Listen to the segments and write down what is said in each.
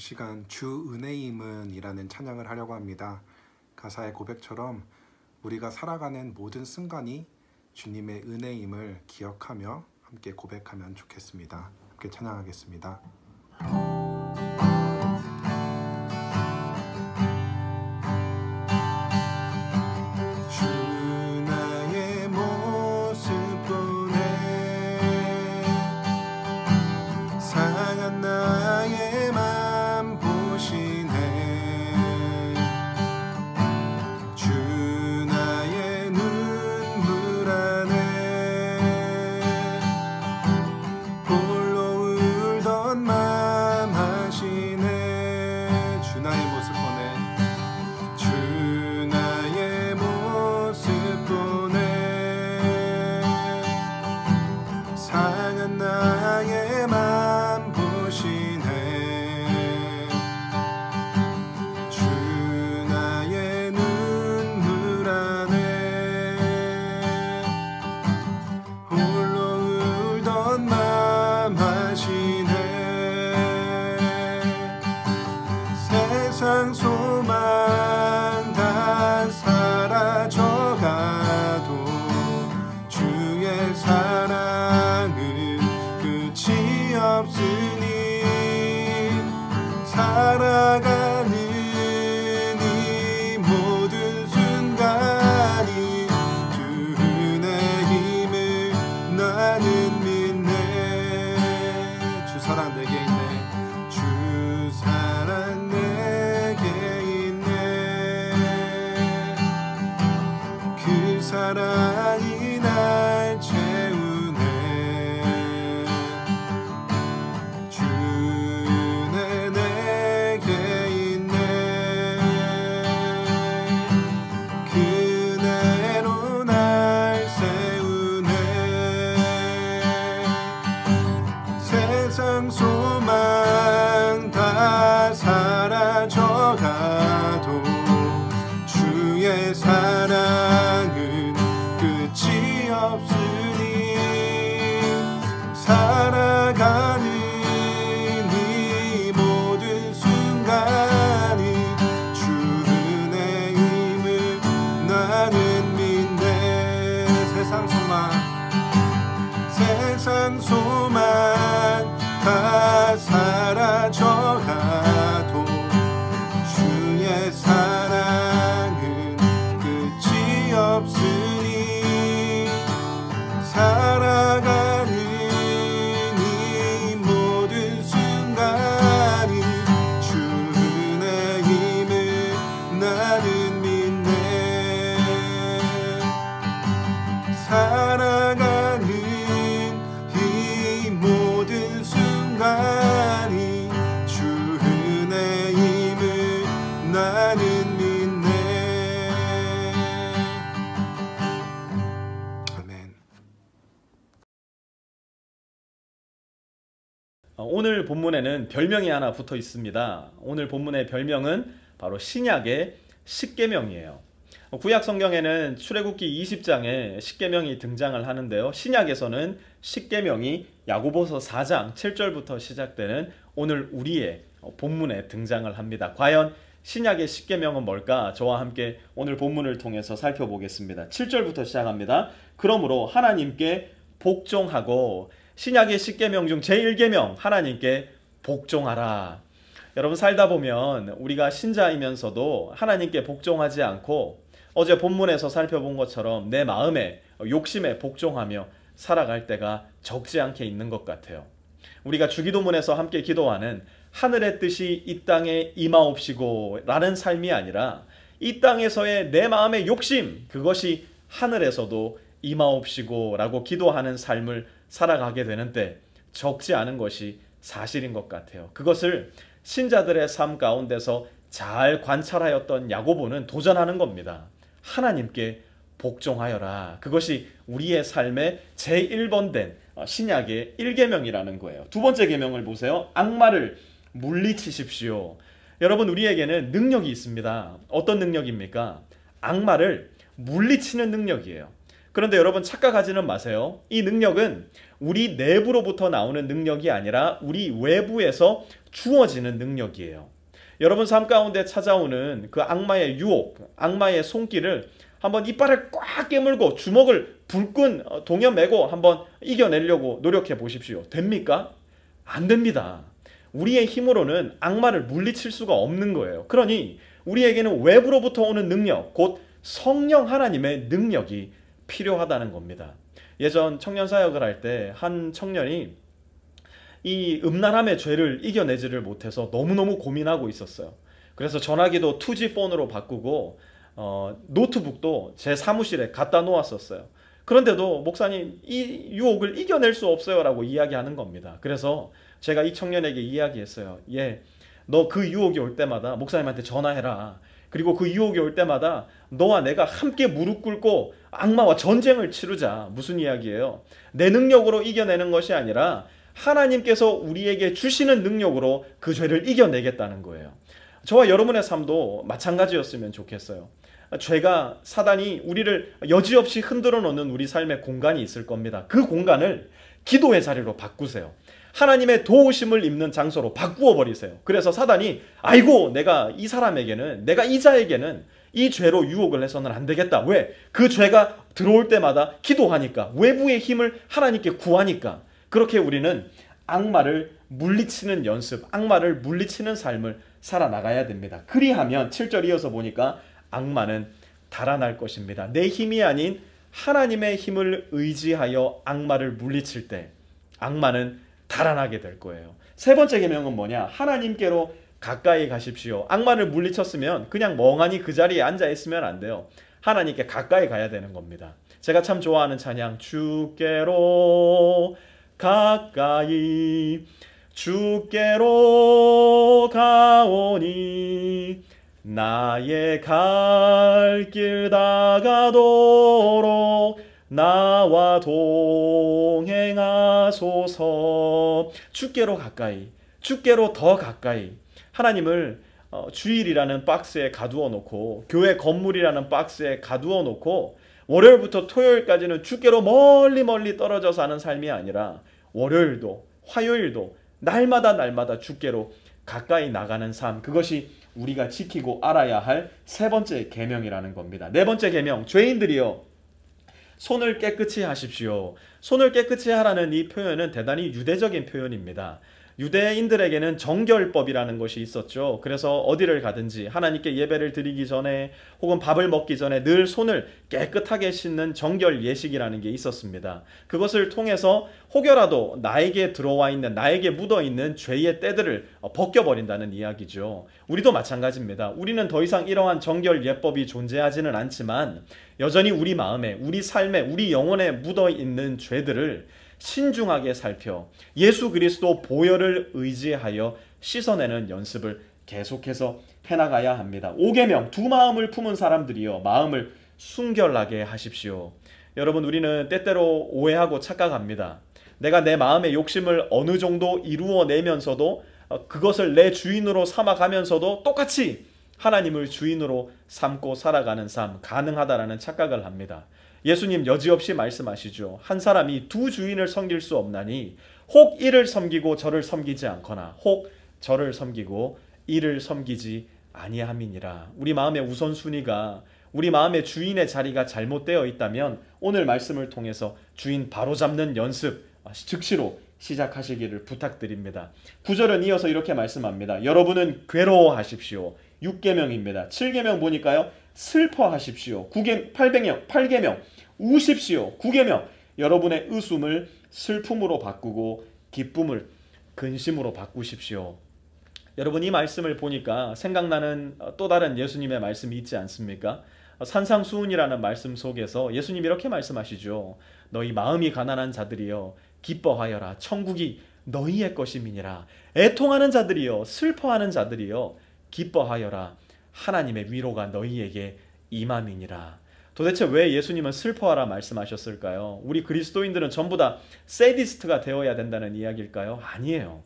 시간 주 은혜임은 이라는 찬양을 하려고 합니다. 가사의 고백처럼 우리가 살아가는 모든 순간이 주님의 은혜임을 기억하며 함께 고백하면 좋겠습니다. 함께 찬양하겠습니다. 세상 소망 다 사라져가도 주의 사랑은 끝이 없으니 살아가는 이 모든 순간이 주 은혜 힘을 나는 믿네. 주 사랑 내게 있네. 주 사랑 사랑이 날 채우네. 주는 내게 있네. 그대로 날 세우네. 세상 소망 다 사라져가도 주의 사랑은 끝이 없으니 살아가는 이 모든 순간이 주 은혜임을 나는 믿네. 세상 소망 다 사라져가도 주의 사랑은 끝이 없으니 살아가는 이 모든 순간이 주 은혜임을 나는 믿네. 살아가는 이 모든 순간이 주 은혜임을 나는 믿네. 오늘 본문에는 별명이 하나 붙어 있습니다. 오늘 본문의 별명은 바로 신약의 십계명이에요. 구약 성경에는 출애굽기 20장에 십계명이 등장을 하는데요. 신약에서는 십계명이 야고보서 4장 7절부터 시작되는 오늘 우리의 본문에 등장을 합니다. 과연 신약의 십계명은 뭘까? 저와 함께 오늘 본문을 통해서 살펴보겠습니다. 7절부터 시작합니다. 그러므로 하나님께 복종하고 신약의 십계명 중 제1계명 하나님께 복종하라. 여러분 살다 보면 우리가 신자이면서도 하나님께 복종하지 않고 어제 본문에서 살펴본 것처럼 내 마음에 욕심에 복종하며 살아갈 때가 적지 않게 있는 것 같아요. 우리가 주기도문에서 함께 기도하는 하늘의 뜻이 이 땅에 임하옵시고 라는 삶이 아니라 이 땅에서의 내 마음의 욕심, 그것이 하늘에서도 임하옵시고 라고 기도하는 삶을 살아가게 되는 때 적지 않은 것이 사실인 것 같아요. 그것을 신자들의 삶 가운데서 잘 관찰하였던 야고보는 도전하는 겁니다. 하나님께 복종하여라. 그것이 우리의 삶의 제1번 된 신약의 1계명이라는 거예요. 두 번째 계명을 보세요. 악마를 물리치십시오. 여러분 우리에게는 능력이 있습니다. 어떤 능력입니까? 악마를 물리치는 능력이에요. 그런데 여러분 착각하지는 마세요. 이 능력은 우리 내부로부터 나오는 능력이 아니라 우리 외부에서 주어지는 능력이에요. 여러분 삶 가운데 찾아오는 그 악마의 유혹, 악마의 손길을 한번 이빨을 꽉 깨물고 주먹을 불끈 동여매고 한번 이겨내려고 노력해 보십시오. 됩니까? 안 됩니다. 우리의 힘으로는 악마를 물리칠 수가 없는 거예요. 그러니 우리에게는 외부로부터 오는 능력, 곧 성령 하나님의 능력이 필요하다는 겁니다. 예전 청년 사역을 할 때 한 청년이 이 음란함의 죄를 이겨내지를 못해서 너무너무 고민하고 있었어요. 그래서 전화기도 2G 폰으로 바꾸고 노트북도 제 사무실에 갖다 놓았었어요. 그런데도 목사님 이 유혹을 이겨낼 수 없어요 라고 이야기하는 겁니다. 그래서 제가 이 청년에게 이야기했어요. 너 그 유혹이 올 때마다 목사님한테 전화해라. 그리고 그 유혹이 올 때마다 너와 내가 함께 무릎 꿇고 악마와 전쟁을 치르자. 무슨 이야기예요? 내 능력으로 이겨내는 것이 아니라 하나님께서 우리에게 주시는 능력으로 그 죄를 이겨내겠다는 거예요. 저와 여러분의 삶도 마찬가지였으면 좋겠어요. 죄가, 사단이 우리를 여지없이 흔들어 놓는 우리 삶의 공간이 있을 겁니다. 그 공간을 기도의 자리로 바꾸세요. 하나님의 도우심을 입는 장소로 바꾸어 버리세요. 그래서 사단이 아이고 내가 이 사람에게는, 내가 이 자에게는 이 죄로 유혹을 해서는 안 되겠다. 왜? 그 죄가 들어올 때마다 기도하니까, 외부의 힘을 하나님께 구하니까. 그렇게 우리는 악마를 물리치는 연습, 악마를 물리치는 삶을 살아나가야 됩니다. 그리하면 7절 이어서 보니까 악마는 달아날 것입니다. 내 힘이 아닌 하나님의 힘을 의지하여 악마를 물리칠 때 악마는 달아나게 될 거예요. 세 번째 계명은 뭐냐? 하나님께로 가까이 가십시오. 악마를 물리쳤으면 그냥 멍하니 그 자리에 앉아 있으면 안 돼요. 하나님께 가까이 가야 되는 겁니다. 제가 참 좋아하는 찬양, 주께로 가까이 주께로 가오니 나의 갈 길 다가도록 나와 동행하소서. 주께로 가까이, 주께로 더 가까이. 하나님을 주일이라는 박스에 가두어 놓고, 교회 건물이라는 박스에 가두어 놓고 월요일부터 토요일까지는 주께로 멀리 멀리 떨어져 사는 삶이 아니라 월요일도 화요일도 날마다 주께로 가까이 나가는 삶, 그것이 우리가 지키고 알아야 할 세 번째 계명이라는 겁니다. 네 번째 계명, 죄인들이여 손을 깨끗이 하십시오. 손을 깨끗이 하라는 이 표현은 대단히 유대적인 표현입니다. 유대인들에게는 정결법이라는 것이 있었죠. 그래서 어디를 가든지 하나님께 예배를 드리기 전에 혹은 밥을 먹기 전에 늘 손을 깨끗하게 씻는 정결 예식이라는 게 있었습니다. 그것을 통해서 혹여라도 나에게 들어와 있는, 나에게 묻어 있는 죄의 때들을 벗겨버린다는 이야기죠. 우리도 마찬가지입니다. 우리는 더 이상 이러한 정결 예법이 존재하지는 않지만 여전히 우리 마음에, 우리 삶에, 우리 영혼에 묻어 있는 죄들을 신중하게 살펴 예수 그리스도 보혈을 의지하여 씻어내는 연습을 계속해서 해나가야 합니다. 5계명, 두 마음을 품은 사람들이여 마음을 순결하게 하십시오. 여러분, 우리는 때때로 오해하고 착각합니다. 내가 내 마음의 욕심을 어느 정도 이루어내면서도 그것을 내 주인으로 삼아가면서도 똑같이 하나님을 주인으로 삼고 살아가는 삶 가능하다라는 착각을 합니다. 예수님 여지없이 말씀하시죠. 한 사람이 두 주인을 섬길 수 없나니 혹 이를 섬기고 저를 섬기지 않거나 혹 저를 섬기고 이를 섬기지 아니함이니라. 우리 마음의 우선순위가, 우리 마음의 주인의 자리가 잘못되어 있다면 오늘 말씀을 통해서 주인 바로잡는 연습 즉시로 시작하시기를 부탁드립니다. 9절은 이어서 이렇게 말씀합니다. 여러분은 괴로워하십시오. 6계명입니다. 7계명 보니까요. 슬퍼하십시오. 8계명 우십시오. 9계명 여러분의 웃음을 슬픔으로 바꾸고 기쁨을 근심으로 바꾸십시오. 여러분, 이 말씀을 보니까 생각나는 또 다른 예수님의 말씀이 있지 않습니까? 산상수훈이라는 말씀 속에서 예수님 이렇게 말씀하시죠. 너희 마음이 가난한 자들이여 기뻐하여라. 천국이 너희의 것임이니라. 애통하는 자들이여, 슬퍼하는 자들이여 기뻐하여라. 하나님의 위로가 너희에게 임함이니라. 도대체 왜 예수님은 슬퍼하라 말씀하셨을까요? 우리 그리스도인들은 전부 다 세디스트가 되어야 된다는 이야기일까요? 아니에요.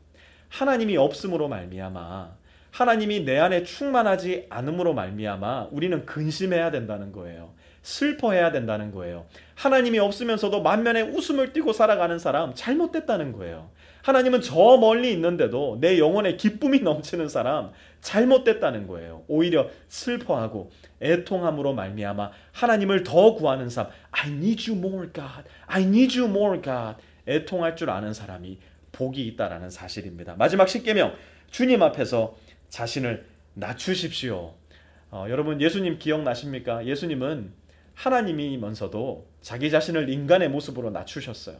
하나님이 없음으로 말미암아, 하나님이 내 안에 충만하지 않음으로 말미암아 우리는 근심해야 된다는 거예요. 슬퍼해야 된다는 거예요. 하나님이 없으면서도 만면에 웃음을 띠고 살아가는 사람 잘못됐다는 거예요. 하나님은 저 멀리 있는데도 내 영혼에 기쁨이 넘치는 사람 잘못됐다는 거예요. 오히려 슬퍼하고 애통함으로 말미암아 하나님을 더 구하는 삶, I need you more God, I need you more God, 애통할 줄 아는 사람이 복이 있다라는 사실입니다. 마지막 십계명, 주님 앞에서 자신을 낮추십시오. 여러분 예수님 기억나십니까? 예수님은 하나님이면서도 자기 자신을 인간의 모습으로 낮추셨어요.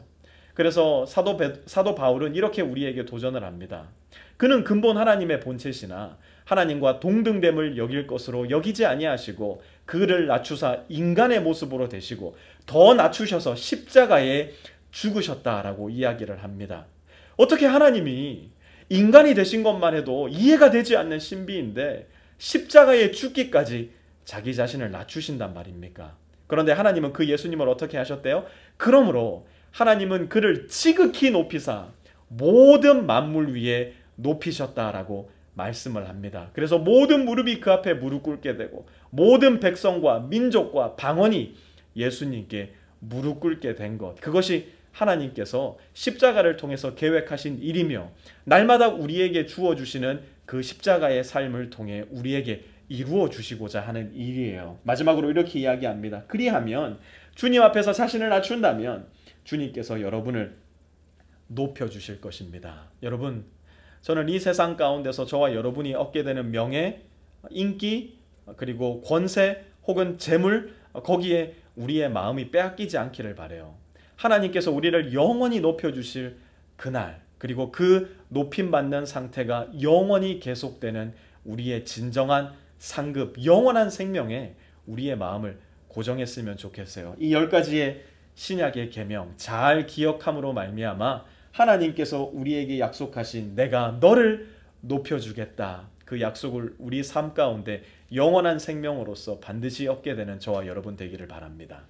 그래서 사도 바울은 이렇게 우리에게 도전을 합니다. 그는 근본 하나님의 본체시나 하나님과 동등됨을 여길 것으로 여기지 아니하시고 그를 낮추사 인간의 모습으로 되시고 더 낮추셔서 십자가에 죽으셨다라고 이야기를 합니다. 어떻게 하나님이 인간이 되신 것만 해도 이해가 되지 않는 신비인데 십자가에 죽기까지 자기 자신을 낮추신단 말입니까? 그런데 하나님은 그 예수님을 어떻게 하셨대요? 그러므로 하나님은 그를 지극히 높이사 모든 만물 위에 높이셨다라고 말씀을 합니다. 그래서 모든 무릎이 그 앞에 무릎 꿇게 되고 모든 백성과 민족과 방언이 예수님께 무릎 꿇게 된 것, 그것이 하나님께서 십자가를 통해서 계획하신 일이며 날마다 우리에게 주어주시는 그 십자가의 삶을 통해 우리에게 이루어 주시고자 하는 일이에요. 마지막으로 이렇게 이야기합니다. 그리하면 주님 앞에서 자신을 낮춘다면 주님께서 여러분을 높여주실 것입니다. 여러분, 저는 이 세상 가운데서 저와 여러분이 얻게 되는 명예, 인기, 그리고 권세 혹은 재물, 거기에 우리의 마음이 빼앗기지 않기를 바라요. 하나님께서 우리를 영원히 높여주실 그날, 그리고 그 높임받는 상태가 영원히 계속되는 우리의 진정한 상급, 영원한 생명에 우리의 마음을 고정했으면 좋겠어요. 이 10가지의 신약의 계명 잘 기억함으로 말미암아 하나님께서 우리에게 약속하신 내가 너를 높여주겠다, 그 약속을 우리 삶 가운데 영원한 생명으로서 반드시 얻게 되는 저와 여러분 되기를 바랍니다.